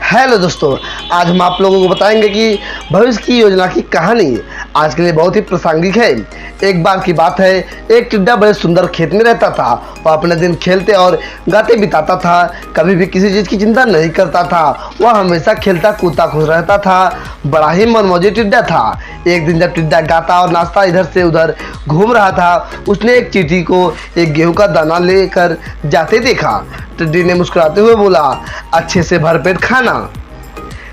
Hello दोस्तों, आज हम आप लोगों को बताएंगे कि भविष्य की योजना की कहानी आज के लिए बहुत ही प्रासंगिक है। एक बार की बात है, एक टिड्डा बड़े सुंदर खेत में रहता था। वह अपने दिन खेलते और गाते बिताता था, कभी भी किसी चीज़ की चिंता नहीं करता था। वह हमेशा खेलता कूदता खुश रहता था, बड़ा ही मनमौजी टिड्डा था। एक दिन जब टिड्डा गाता और नाचता इधर से उधर घूम रहा था, उसने एक चींटी को एक गेहूं का दाना लेकर जाते देखा। टिड्डी ने मुस्कुराते हुए बोला, अच्छे से भरपेट खाना।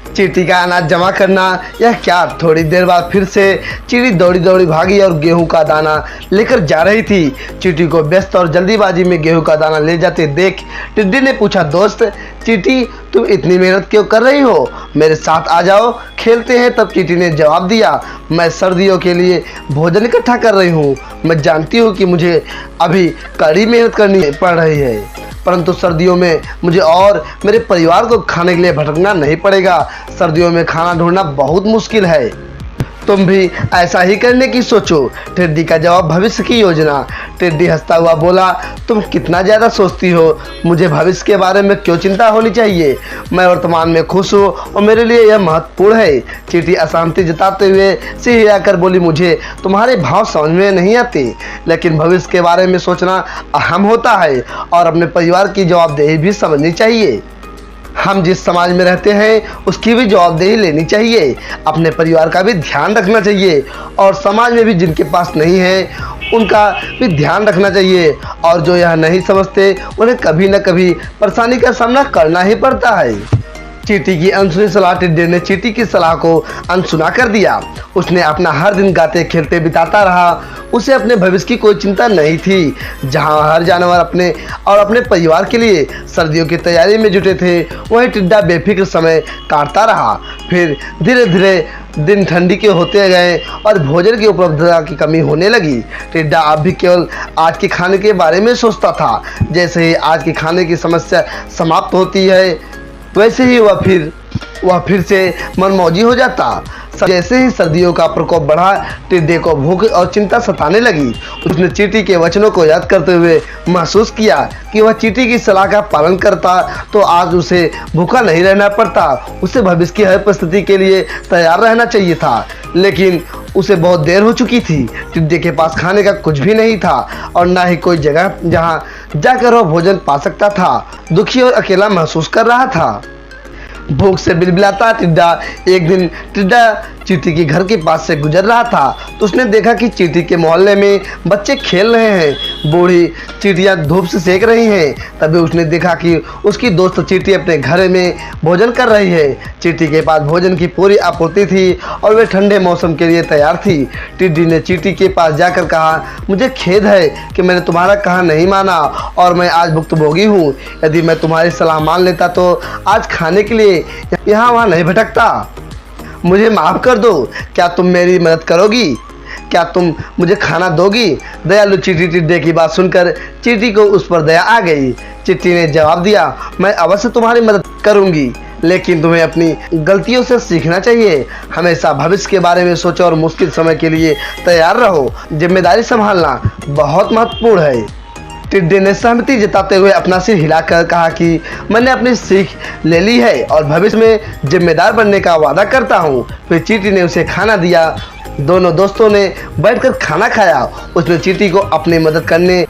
चींटी का अनाज जमा करना यह क्या। थोड़ी देर बाद फिर से चींटी दौड़ी दौड़ी भागी और गेहूं का दाना लेकर जा रही थी। चींटी को व्यस्त और जल्दीबाजी में गेहूं का दाना ले जाते देख टिड्डी ने पूछा, दोस्त चींटी, तुम इतनी मेहनत क्यों कर रही हो? मेरे साथ आ जाओ, खेलते हैं। तब चींटी ने जवाब दिया, मैं सर्दियों के लिए भोजन इकट्ठा कर रही हूँ। मैं जानती हूँ कि मुझे अभी कड़ी मेहनत करनी पड़ रही है, परंतु सर्दियों में मुझे और मेरे परिवार को खाने के लिए भटकना नहीं पड़ेगा। सर्दियों में खाना ढूंढना बहुत मुश्किल है। तुम भी ऐसा ही करने की सोचो। टिड्डी का जवाब, भविष्य की योजना। टिड्डी हंसता हुआ बोला, तुम कितना ज़्यादा सोचती हो। मुझे भविष्य के बारे में क्यों चिंता होनी चाहिए? मैं वर्तमान में खुश हूँ और मेरे लिए यह महत्वपूर्ण है। चींटी अशांति जताते हुए सिहराकर बोली, मुझे तुम्हारे भाव समझ में नहीं आते, लेकिन भविष्य के बारे में सोचना अहम होता है और अपने परिवार की जवाबदेही भी समझनी चाहिए। हम जिस समाज में रहते हैं उसकी भी जवाबदेही लेनी चाहिए, अपने परिवार का भी ध्यान रखना चाहिए और समाज में भी जिनके पास नहीं है उनका भी ध्यान रखना चाहिए। और जो यह नहीं समझते उन्हें कभी न कभी परेशानी का सामना करना ही पड़ता है। चींटी की अनसुनी सलाह टिड्डी ने चींटी की सलाह को अनसुना कर दिया। उसने अपना हर दिन गाते खेलते बिताता रहा। उसे अपने भविष्य की कोई चिंता नहीं थी। जहां हर जानवर अपने परिवार के लिए सर्दियों की तैयारी में जुटे थे, वहीं टिड्डा बेफिक्र समय काटता रहा। फिर धीरे धीरे दिन ठंडी के होते गए और भोजन की उपलब्धता की कमी होने लगी। टिड्डा अब भी केवल आज के खाने के बारे में सोचता था। जैसे ही आज के खाने की समस्या समाप्त होती है, वैसे ही वह फिर से मनमौजी हो जाता। जैसे ही सर्दियों का प्रकोप बढ़ा, टिड्डे को भूख और चिंता सताने लगी। उसने चींटी के वचनों को याद करते हुए महसूस किया कि वह चींटी की सलाह का पालन करता तो आज उसे भूखा नहीं रहना पड़ता। उसे भविष्य की हर परिस्थिति के लिए तैयार रहना चाहिए था, लेकिन उसे बहुत देर हो चुकी थी। टिड्डे के पास खाने का कुछ भी नहीं था और ना ही कोई जगह जहां जाकर वह भोजन पा सकता था। दुखी और अकेला महसूस कर रहा था। भूख से बिलबिलाता एक दिन टिड्डा चींटी के घर के पास से गुजर रहा था तो उसने देखा कि चींटी के मोहल्ले में बच्चे खेल रहे हैं। बूढ़ी चींटियां धूप से सेक रही हैं। तभी उसने देखा कि उसकी दोस्त चींटी अपने घर में भोजन कर रही है। चींटी के पास भोजन की पूरी आपूर्ति थी और वे ठंडे मौसम के लिए तैयार थी। टिड्डी ने चींटी के पास जाकर कहा, मुझे खेद है कि मैंने तुम्हारा कहा नहीं माना और मैं आज भुक्तभोगी हूँ। यदि मैं तुम्हारी सलाह मान लेता तो आज खाने के लिए यहाँ वहाँ नहीं भटकता। मुझे माफ़ कर दो। क्या तुम मेरी मदद करोगी? क्या तुम मुझे खाना दोगी? दयालु चींटी टिड्डे की बात सुनकर चींटी को उस पर दया आ गई। चींटी ने जवाब दिया, मैं अवश्य तुम्हारी मदद करूंगी, लेकिन तुम्हें अपनी गलतियों से सीखना चाहिए। हमेशा भविष्य के बारे में सोचो और मुश्किल समय के लिए तैयार रहो। जिम्मेदारी संभालना बहुत महत्वपूर्ण है। टिड्डे ने सहमति जताते हुए अपना सिर हिलाकर कहा कि मैंने अपनी सीख ले ली है और भविष्य में जिम्मेदार बनने का वादा करता हूँ। फिर चींटी ने उसे खाना दिया। दोनों दोस्तों ने बैठकर खाना खाया। उसने चींटी को अपनी मदद करने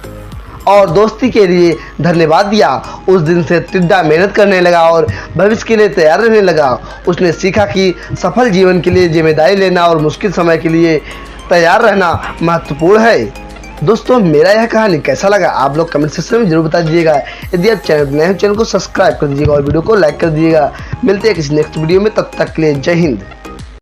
और दोस्ती के लिए धन्यवाद दिया। उस दिन से टिड्डा मेहनत करने लगा और भविष्य के लिए तैयार रहने लगा। उसने सीखा कि सफल जीवन के लिए जिम्मेदारी लेना और मुश्किल समय के लिए तैयार रहना महत्वपूर्ण है। दोस्तों, मेरा यह कहानी कैसा लगा आप लोग कमेंट सेक्शन में जरूर बता दीजिएगा। यदि आप चैनल नए हैं, चैनल को सब्सक्राइब कर दीजिएगा और वीडियो को लाइक कर दीजिएगा। मिलते हैं किसी नेक्स्ट वीडियो में, तब तक के लिए जय हिंद।